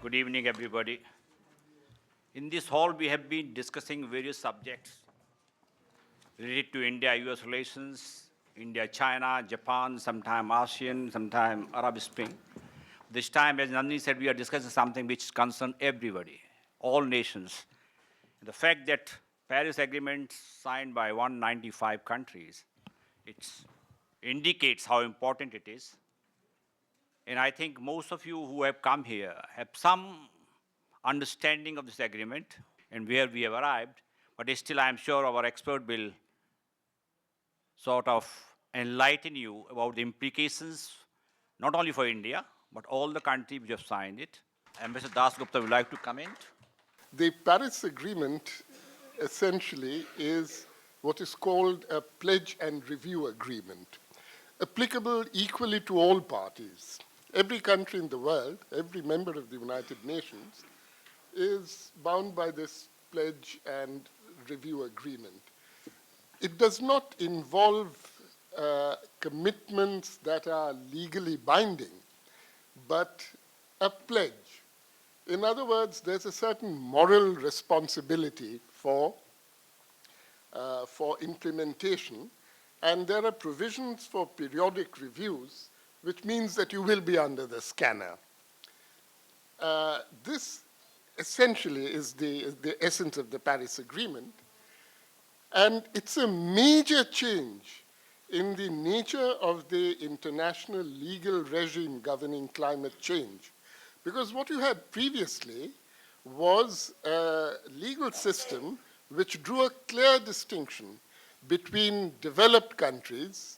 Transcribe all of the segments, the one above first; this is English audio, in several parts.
Good evening, everybody. In this hall, we have been discussing various subjects related to India-US relations, India-China, Japan, sometime ASEAN, sometime Arab Spring. This time, as Nandini said, we are discussing something which concerns everybody, all nations. The fact that Paris Agreement signed by 195 countries, it indicates how important it is. And I think most of you who have come here have some understanding of this agreement and where we have arrived, but still I am sure our expert will sort of enlighten you about the implications, not only for India, but all the countries which have signed it. Ambassador Dasgupta would like to comment. The Paris Agreement essentially is what is called a pledge and review agreement, applicable equally to all parties. Every country in the world, every member of the United Nations, is bound by this pledge and review agreement. It does not involve commitments that are legally binding, but a pledge. In other words, there's a certain moral responsibility for implementation, and there are provisions for periodic reviews, which means that you will be under the scanner. This essentially is the essence of the Paris Agreement, and it's a major change in the nature of the international legal regime governing climate change. Because what you had previously was a legal system which drew a clear distinction between developed countries,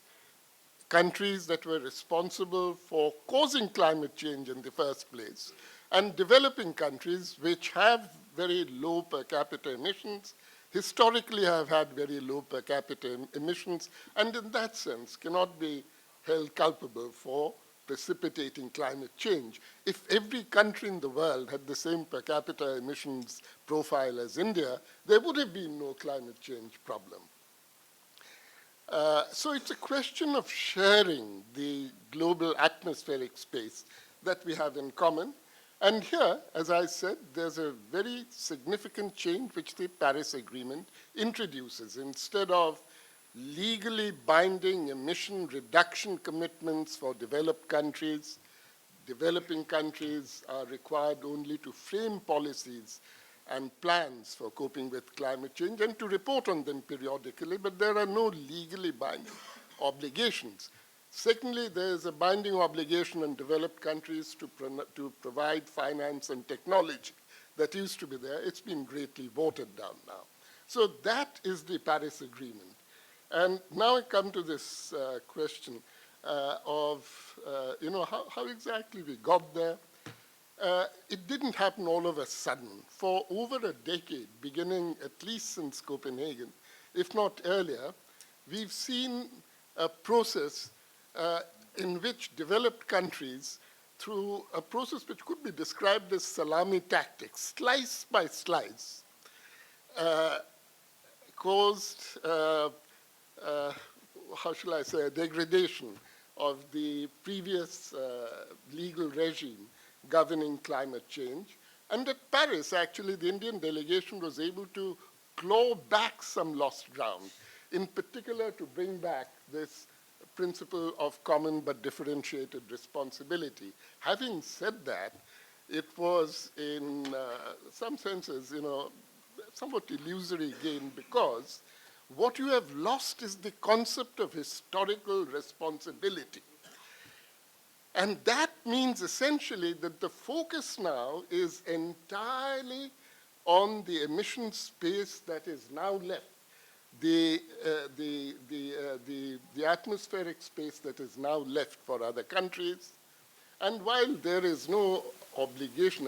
countries that were responsible for causing climate change in the first place, and developing countries which have very low per capita emissions, historically have had very low per capita emissions, and in that sense cannot be held culpable for precipitating climate change. If every country in the world had the same per capita emissions profile as India, there would have been no climate change problem. So it's a question of sharing the global atmospheric space that we have in common. And here, as I said, there's a very significant change which the Paris Agreement introduces. Instead of legally binding emission reduction commitments for developed countries, developing countries are required only to frame policies and plans for coping with climate change and to report on them periodically, but there are no legally binding obligations. Secondly, there is a binding obligation on developed countries to provide finance and technology that used to be there. It's been greatly watered down now. So that is the Paris Agreement. And now I come to this question of, how exactly we got there. It didn't happen all of a sudden. For over a decade, beginning at least since Copenhagen, if not earlier, we've seen a process in which developed countries, through a process which could be described as salami tactics, slice by slice, caused, how shall I say, a degradation of the previous legal regime governing climate change. And at Paris, actually, the Indian delegation was able to claw back some lost ground, in particular to bring back this principle of common but differentiated responsibility. Having said that, it was in some senses, somewhat illusory gain, because what you have lost is the concept of historical responsibility. And that means essentially that the focus now is entirely on the emission space that is now left, the atmospheric space that is now left for other countries. And while there is no obligation,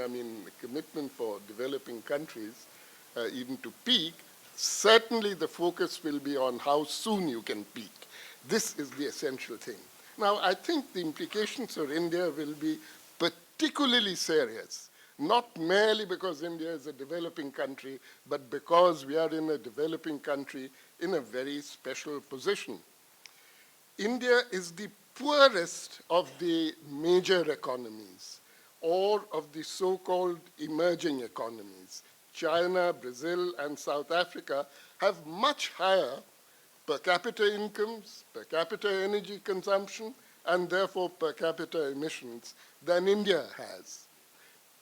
commitment for developing countries even to peak, certainly the focus will be on how soon you can peak. This is the essential thing. Now, I think the implications for India will be particularly serious, not merely because India is a developing country, but because we are in a developing country in a very special position. India is the poorest of the major economies. or of the so-called emerging economies. China, Brazil, and South Africa have much higher per capita incomes, per capita energy consumption, and therefore per capita emissions than India has.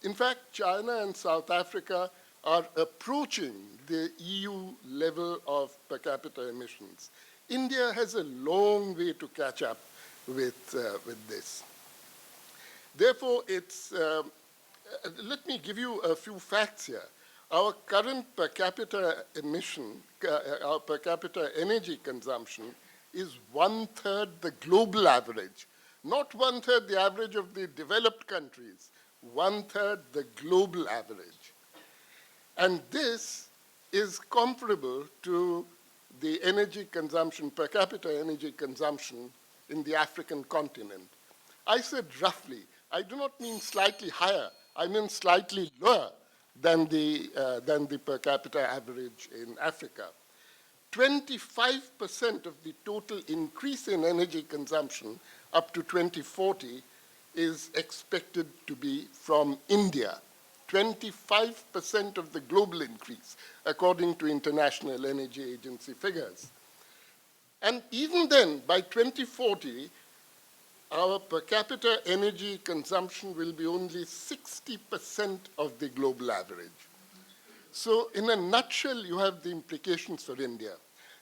In fact, China and South Africa are approaching the EU level of per capita emissions. India has a long way to catch up with this. Therefore, let me give you a few facts here. Our current per capita emission, our per capita energy consumption is 1/3 the global average. Not 1/3 the average of the developed countries, 1/3 the global average. And this is comparable to the energy consumption, per capita energy consumption in the African continent. I said roughly. I do not mean slightly higher. I mean slightly lower than the per capita average in Africa. 25% of the total increase in energy consumption up to 2040 is expected to be from India. 25% of the global increase, according to International Energy Agency figures. And even then, by 2040, our per capita energy consumption will be only 60% of the global average. So in a nutshell, you have the implications for India.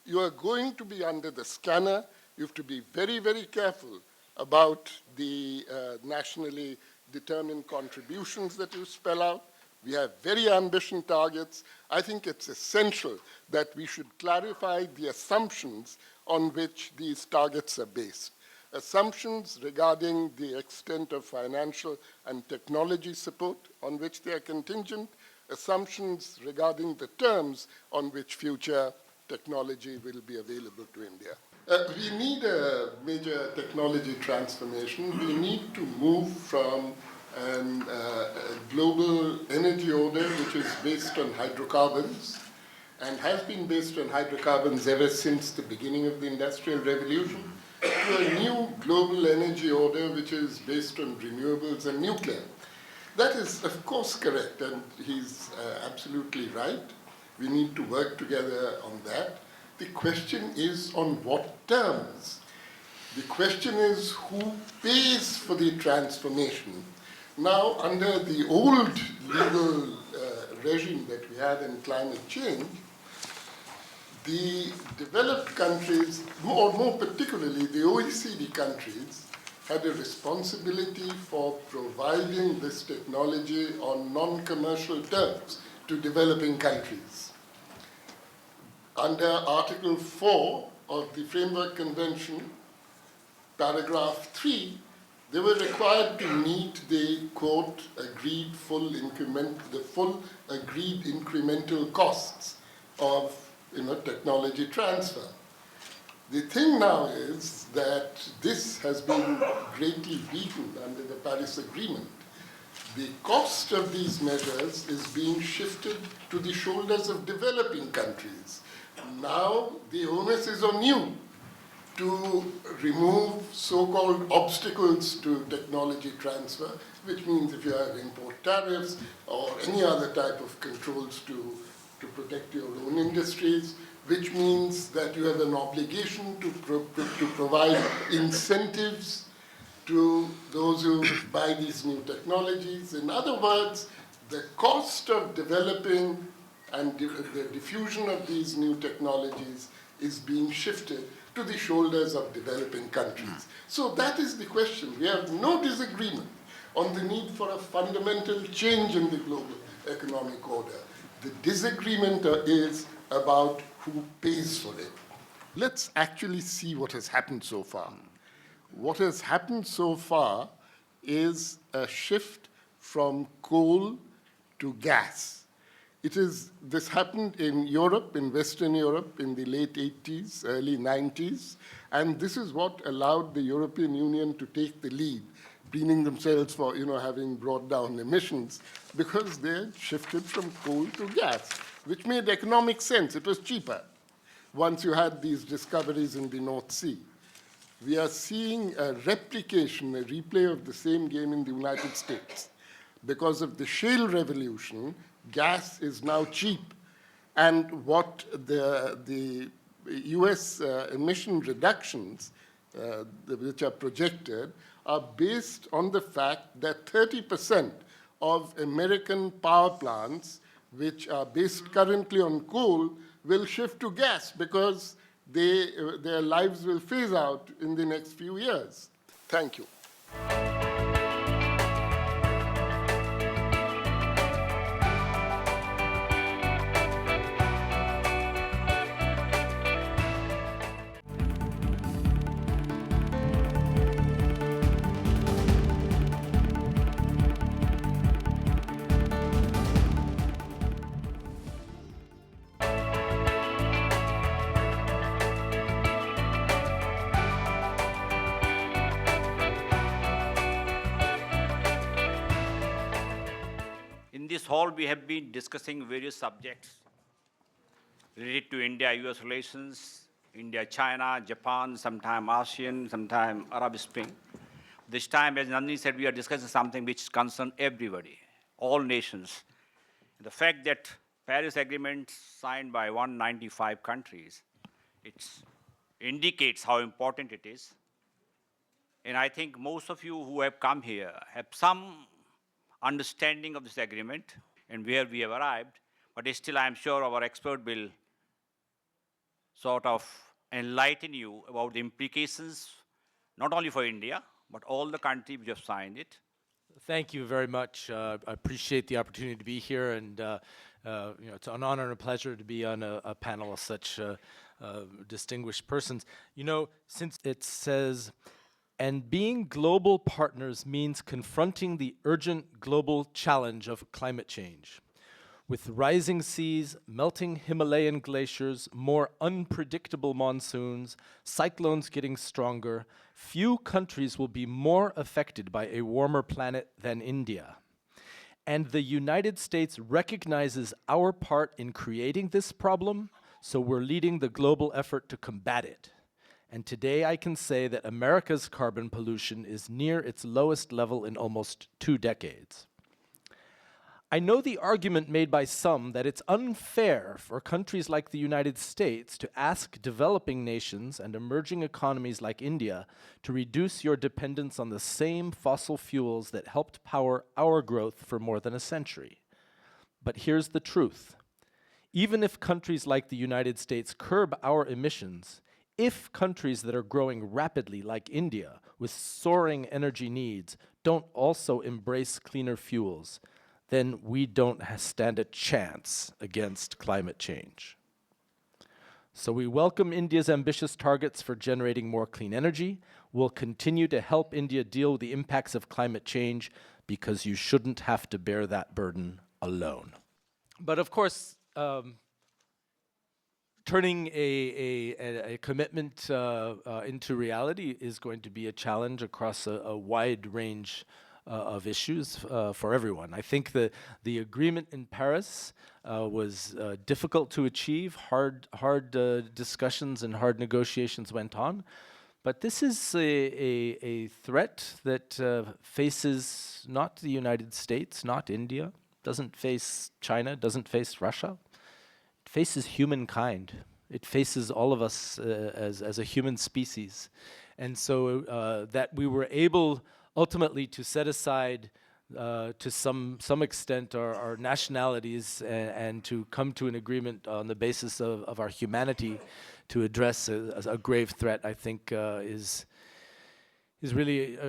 You are going to be under the scanner. You have to be very, very careful about the nationally determined contributions that you spell out. We have very ambitious targets. I think it's essential that we should clarify the assumptions on which these targets are based. Assumptions regarding the extent of financial and technology support on which they are contingent, assumptions regarding the terms on which future technology will be available to India. We need a major technology transformation. We need to move from a global energy order which is based on hydrocarbons and has been based on hydrocarbons ever since the beginning of the Industrial Revolution, to a new global energy order which is based on renewables and nuclear. That is, of course, correct, and he's absolutely right. We need to work together on that. The question is on what terms? The question is who pays for the transformation? Now, under the old legal regime that we had in climate change, the developed countries, or more particularly the OECD countries, had a responsibility for providing this technology on non-commercial terms to developing countries. Under Article 4 of the Framework Convention, paragraph 3, they were required to meet the, quote, agreed full agreed incremental costs of technology transfer. The thing now is that this has been greatly weakened under the Paris Agreement. The cost of these measures is being shifted to the shoulders of developing countries. Now the onus is on you to remove so-called obstacles to technology transfer, which means if you have import tariffs or any other type of controls to protect your own industries, which means that you have an obligation to provide incentives to those who buy these new technologies. In other words, the cost of developing and the diffusion of these new technologies is being shifted to the shoulders of developing countries. So that is the question. We have no disagreement on the need for a fundamental change in the global economic order. The disagreement is about who pays for it. Let's actually see what has happened so far. What has happened so far is a shift from coal to gas. This happened in Europe, in Western Europe, in the late 80s, early 90s, and this is what allowed the European Union to take the lead, preening themselves for having brought down emissions, because they shifted from coal to gas, which made economic sense. It was cheaper once you had these discoveries in the North Sea. We are seeing a replication, a replay of the same game in the United States. because of the shale revolution, gas is now cheap. And what the US emission reductions, which are projected, are based on the fact that 30% of American power plants, which are based currently on coal, will shift to gas because their lives will phase out in the next few years. Thank you. In this hall, we have been discussing various subjects related to India-US relations, India-China, Japan, sometime ASEAN, sometime Arab Spring. This time, as Nandini said, we are discussing something which concerns everybody, all nations. The fact that Paris Agreement signed by 195 countries, it indicates how important it is. And I think most of you who have come here have some understanding of this agreement and where we have arrived, but still I am sure our expert will sort of enlighten you about the implications, not only for India, but all the countries which have signed it. Thank you very much. I appreciate the opportunity to be here, and it's an honor and a pleasure to be on a panel of such distinguished persons. Since it says, and being global partners means confronting the urgent global challenge of climate change. With rising seas, melting Himalayan glaciers, more unpredictable monsoons, cyclones getting stronger, few countries will be more affected by a warmer planet than India. And the United States recognizes our part in creating this problem, so we're leading the global effort to combat it. And today I can say that America's carbon pollution is near its lowest level in almost 2 decades. I know the argument made by some that it's unfair for countries like the United States to ask developing nations and emerging economies like India to reduce your dependence on the same fossil fuels that helped power our growth for more than a century. But here's the truth. Even if countries like the United States curb our emissions, if countries that are growing rapidly, like India, with soaring energy needs, don't also embrace cleaner fuels, then we don't stand a chance against climate change. So we welcome India's ambitious targets for generating more clean energy. We'll continue to help India deal with the impacts of climate change because you shouldn't have to bear that burden alone. But of course, turning a commitment into reality is going to be a challenge across a wide range of issues for everyone. I think the agreement in Paris was difficult to achieve. Hard discussions and hard negotiations went on. But this is a threat that faces not the United States, not India, doesn't face China, doesn't face Russia. It faces humankind. It faces all of us as a human species. And so that we were able ultimately to set aside to some extent our nationalities and to come to an agreement on the basis of our humanity to address a grave threat, I think is really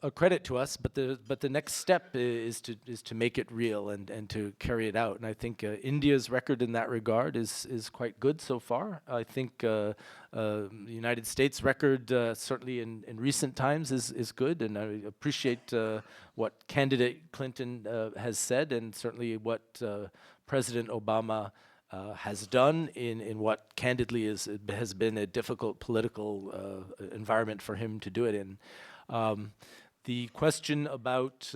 a credit to us, but the next step is to make it real and to carry it out. And I think India's record in that regard is quite good so far. I think the United States record certainly in recent times is good, and I appreciate what candidate Clinton has said, and certainly what President Obama has done in what candidly has been a difficult political environment for him to do it in. The question about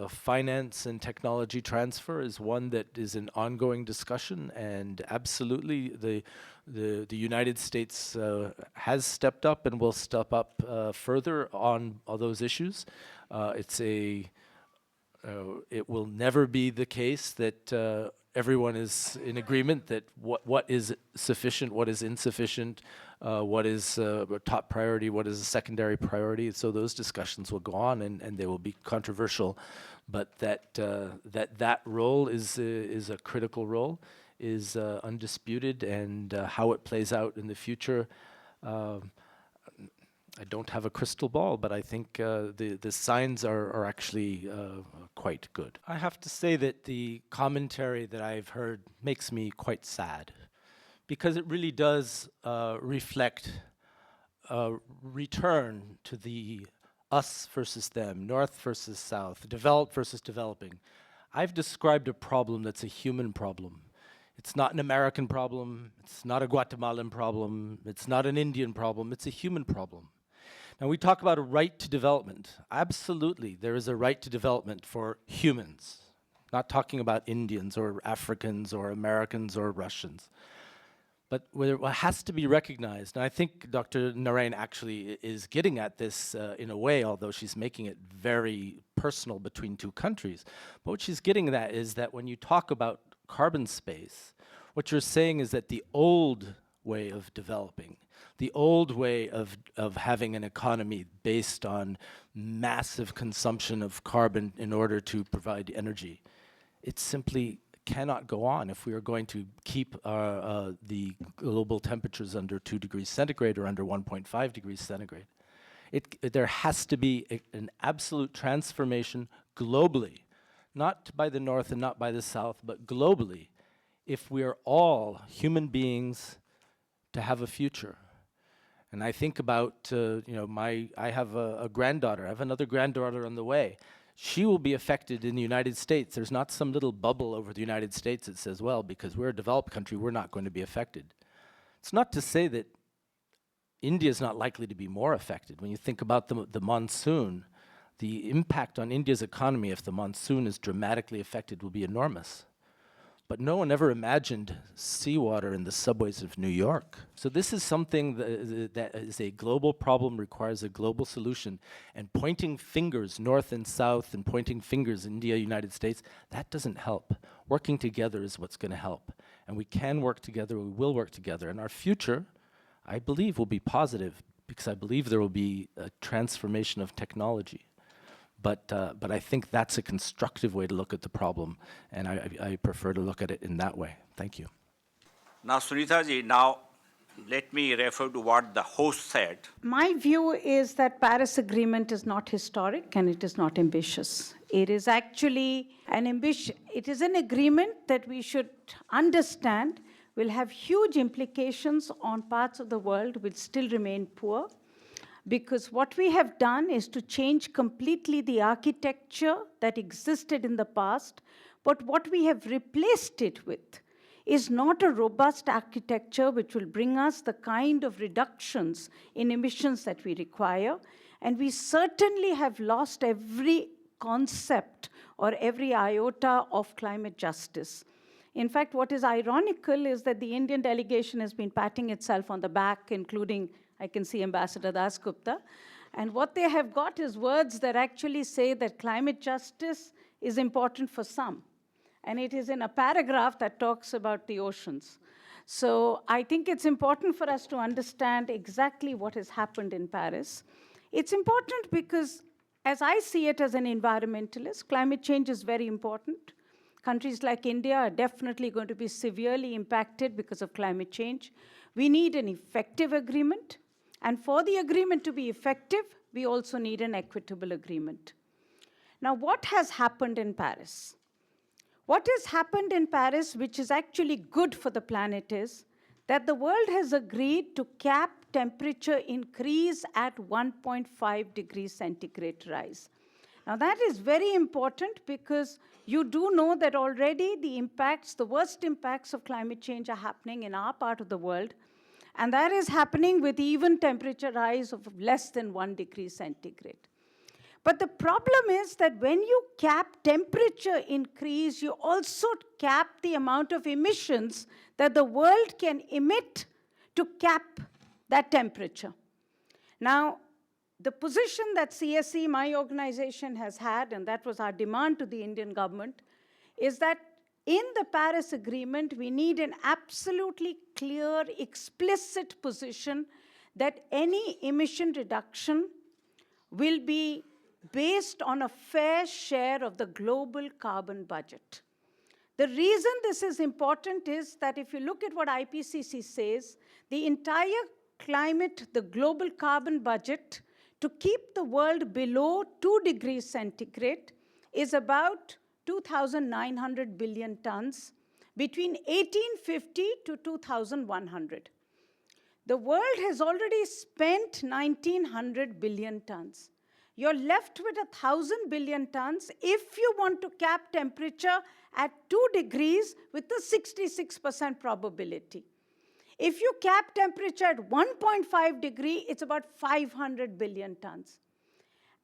finance and technology transfer is one that is an ongoing discussion, and absolutely the United States has stepped up and will step up further on all those issues. It's It will never be the case that everyone is in agreement that what is sufficient, what is insufficient, what is a top priority, what is a secondary priority. So those discussions will go on, and they will be controversial. But that role is a critical role, is undisputed, and how it plays out in the future. I don't have a crystal ball, but I think the signs are actually quite good. I have to say that the commentary that I've heard makes me quite sad, because it really does reflect a return to the us versus them, north versus south, developed versus developing. I've described a problem that's a human problem. It's not an American problem, it's not a Guatemalan problem, it's not an Indian problem, it's a human problem. Now, we talk about a right to development. Absolutely, there is a right to development for humans. Not talking about Indians or Africans or Americans or Russians. But what has to be recognized, and I think Dr. Narain actually is getting at this in a way, although she's making it very personal between two countries. But what she's getting at is that when you talk about carbon space, what you're saying is that the old way of developing, the old way of having an economy based on massive consumption of carbon in order to provide energy, it simply cannot go on if we are going to keep the global temperatures under 2 degrees centigrade or under 1.5 degrees centigrade. There has to be an absolute transformation globally, not by the North and not by the South, but globally, if we are all human beings to have a future. And I think about, I have a granddaughter. I have another granddaughter on the way. She will be affected in the United States. There's not some little bubble over the United States that says, well, because we're a developed country, we're not going to be affected. It's not to say that India is not likely to be more affected. When you think about the monsoon, the impact on India's economy if the monsoon is dramatically affected will be enormous. But no one ever imagined seawater in the subways of New York. So this is something that is a global problem, requires a global solution. And pointing fingers north and south and pointing fingers India, United States, that doesn't help. Working together is what's going to help. And we can work together, we will work together. And our future, I believe, will be positive, because I believe there will be a transformation of technology. But I think that's a constructive way to look at the problem, and I prefer to look at it in that way. Thank you. Now, Sunita ji, now let me refer to what the host said. My view is that Paris Agreement is not historic and it is not ambitious. It is actually an agreement that we should understand will have huge implications on parts of the world which still remain poor. Because what we have done is to change completely the architecture that existed in the past, but what we have replaced it with is not a robust architecture which will bring us the kind of reductions in emissions that we require. And we certainly have lost every concept or every iota of climate justice. In fact, what is ironical is that the Indian delegation has been patting itself on the back, including, I can see Ambassador Dasgupta, and what they have got is words that actually say that climate justice is important for some. And it is in a paragraph that talks about the oceans. So I think it's important for us to understand exactly what has happened in Paris. It's important because, as I see it as an environmentalist, climate change is very important. Countries like India are definitely going to be severely impacted because of climate change. We need an effective agreement. And for the agreement to be effective, we also need an equitable agreement. Now, what has happened in Paris? What has happened in Paris, which is actually good for the planet, is that the world has agreed to cap temperature increase at 1.5 degrees centigrade rise. Now, that is very important because you do know that already the worst impacts of climate change are happening in our part of the world. And that is happening with even temperature rise of less than 1 degree centigrade. But the problem is that when you cap temperature increase, you also cap the amount of emissions that the world can emit to cap that temperature. Now, the position that CSE, my organization, has had, and that was our demand to the Indian government, is that in the Paris Agreement, we need an absolutely clear, explicit position that any emission reduction will be based on a fair share of the global carbon budget. The reason this is important is that if you look at what IPCC says, the entire climate, the global carbon budget, to keep the world below 2 degrees centigrade is about 2,900 billion tons between 1850 to 2100. The world has already spent 1,900 billion tons. You're left with 1,000 billion tons if you want to cap temperature at 2 degrees with a 66% probability. If you cap temperature at 1.5 degree, it's about 500 billion tons.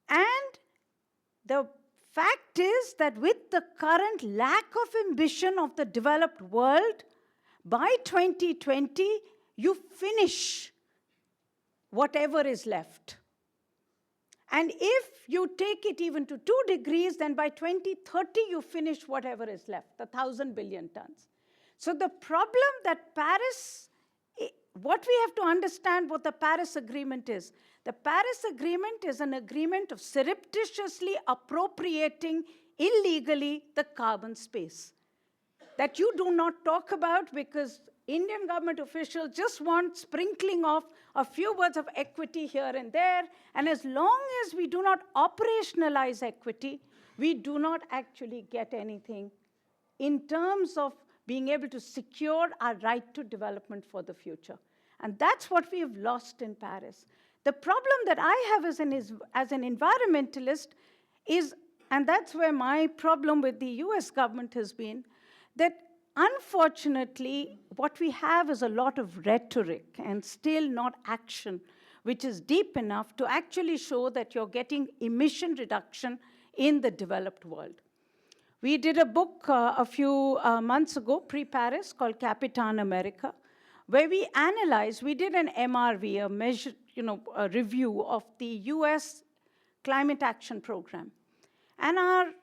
And the fact is that with the current lack of ambition of the developed world, by 2020, you finish whatever is left. And if you take it even to 2 degrees, then by 2030, you finish whatever is left, the 1,000 billion tons. So the problem that Paris, what we have to understand what the Paris Agreement is. The Paris Agreement is an agreement of surreptitiously appropriating illegally the carbon space that you do not talk about because Indian government officials just want sprinkling of a few words of equity here and there. And as long as we do not operationalize equity, we do not actually get anything in terms of being able to secure our right to development for the future. And that's what we have lost in Paris. The problem that I have as an environmentalist is, and that's where my problem with the US government has been, that unfortunately, what we have is a lot of rhetoric and still not action, which is deep enough to actually show that you're getting emission reduction in the developed world. We did a book a few months ago, pre-Paris, called Capitan America, where we analyzed, we did an MRV, a measure, a review of the US Climate Action Program. And our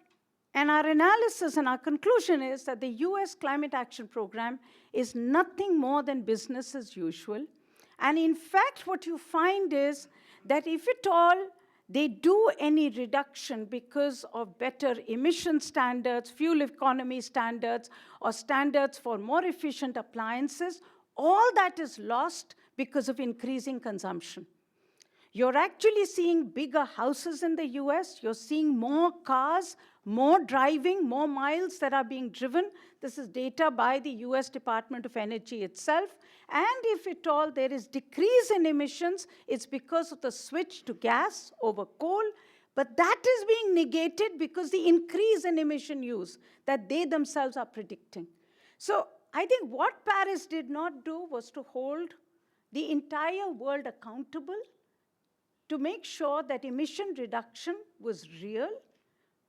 analysis and our conclusion is that the US Climate Action Program is nothing more than business as usual. And in fact, what you find is that if at all they do any reduction because of better emission standards, fuel economy standards, or standards for more efficient appliances, all that is lost because of increasing consumption. You're actually seeing bigger houses in the US. You're seeing more cars, more driving, more miles that are being driven. This is data by the US Department of Energy itself. And if at all there is decrease in emissions, it's because of the switch to gas over coal. But that is being negated because the increase in emission use that they themselves are predicting. So I think what Paris did not do was to hold the entire world accountable to make sure that emission reduction was real,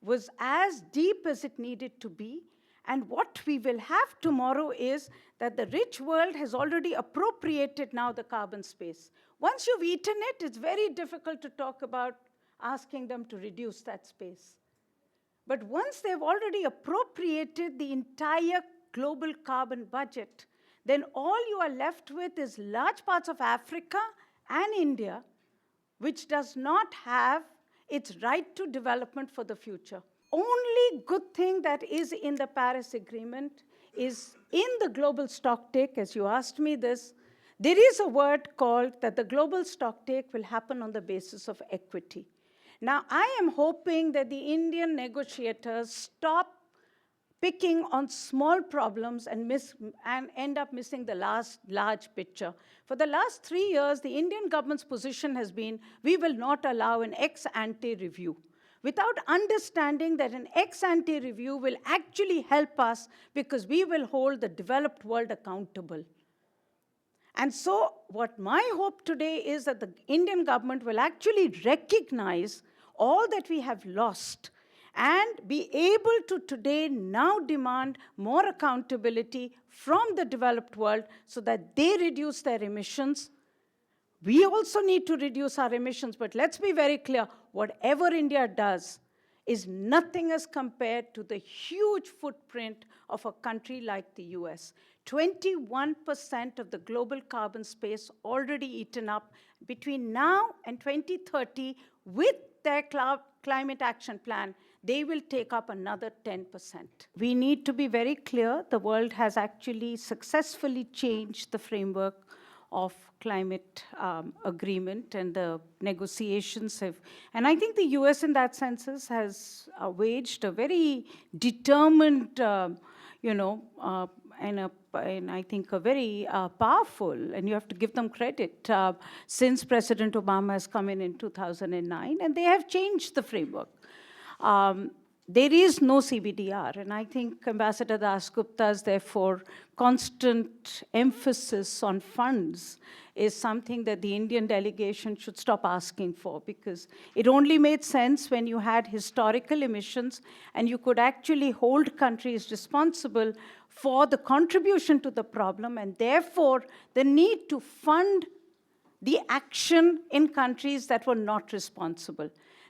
was as deep as it needed to be. And what we will have tomorrow is that the rich world has already appropriated now the carbon space. Once you've eaten it, it's very difficult to talk about asking them to reduce that space. But once they've already appropriated the entire global carbon budget, then all you are left with is large parts of Africa and India, which does not have its right to development for the future. Only good thing that is in the Paris Agreement is in the global stocktake, as you asked me this, there is a word called that the global stocktake will happen on the basis of equity. Now, I am hoping that the Indian negotiators stop picking on small problems and end up missing the last large picture. For the last 3 years, the Indian government's position has been, we will not allow an ex-ante review, without understanding that an ex-ante review will actually help us because we will hold the developed world accountable. And so what my hope today is that the Indian government will actually recognize all that we have lost and be able to today now demand more accountability from the developed world so that they reduce their emissions We also need to reduce our emissions, but let's be very clear, whatever India does is nothing as compared to the huge footprint of a country like the US. 21% of the global carbon space already eaten up. Between now and 2030, with their climate action plan, they will take up another 10%. We need to be very clear, the world has actually successfully changed the framework of climate agreement, and the negotiations have, and I think the US in that sense has waged a very determined, and I think a very powerful, and you have to give them credit, since President Obama has come in 2009, and they have changed the framework. There is no CBDR, and I think Ambassador Dasgupta's, therefore, constant emphasis on funds is something that the Indian delegation should stop asking for, because it only made sense when you had historical emissions and you could actually hold countries responsible for the contribution to the problem, and therefore the need to fund the action in countries that were not responsible.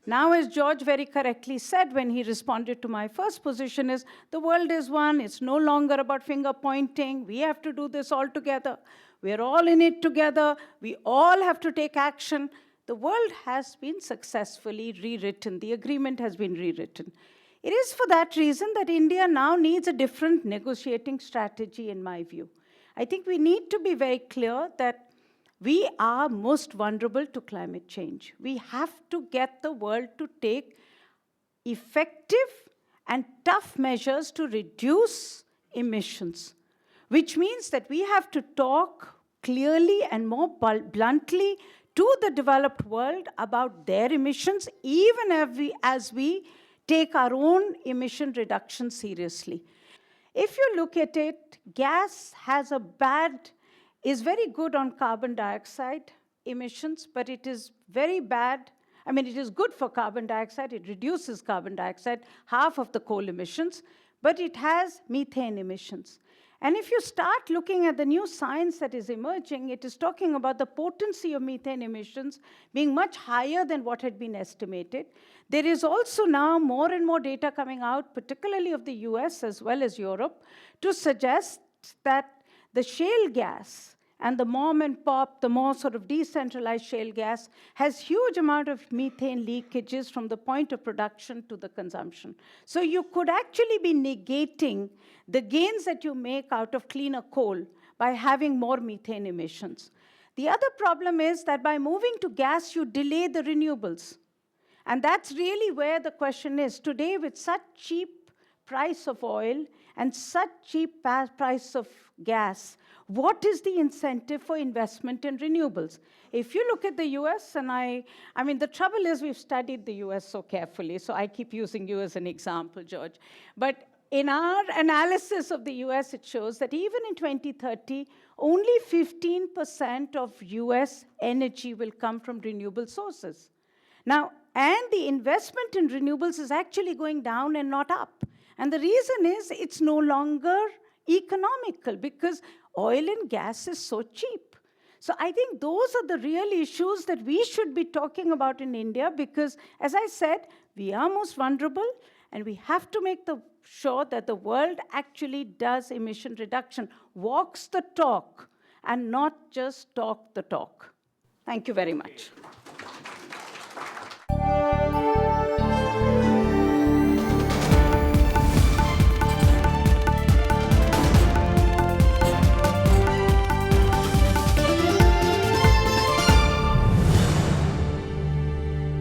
Now, as George very correctly said when he responded to my first position, is the world is one. It's no longer about finger pointing. We have to do this all together. We're all in it together. We all have to take action. The world has been successfully rewritten. The agreement has been rewritten. It is for that reason that India now needs a different negotiating strategy, in my view. I think we need to be very clear that we are most vulnerable to climate change. We have to get the world to take effective and tough measures to reduce emissions, which means that we have to talk clearly and more bluntly to the developed world about their emissions, even as we take our own emission reduction seriously. If you look at it, gas is very good on carbon dioxide emissions, but it is very bad. I mean, it is good for carbon dioxide. It reduces carbon dioxide, half of the coal emissions, but it has methane emissions. And if you start looking at the new science that is emerging, it is talking about the potency of methane emissions being much higher than what had been estimated. There is also now more and more data coming out, particularly of the US as well as Europe, to suggest that the shale gas and the mom and pop, the more sort of decentralized shale gas, has huge amount of methane leakages from the point of production to the consumption. So you could actually be negating the gains that you make out of cleaner coal by having more methane emissions. The other problem is that by moving to gas, you delay the renewables. And that's really where the question is. Today, with such cheap price of oil and such cheap price of gas, what is the incentive for investment in renewables? If you look at the US, and I mean, the trouble is we've studied the US so carefully, so I keep using you as an example, George. But in our analysis of the US, it shows that even in 2030, only 15% of US energy will come from renewable sources. Now, and the investment in renewables is actually going down and not up. And the reason is it's no longer economical because oil and gas is so cheap. So I think those are the real issues that we should be talking about in India because, as I said, we are most vulnerable and we have to make sure that the world actually does emission reduction, walks the talk, and not just talk the talk. Thank you very much.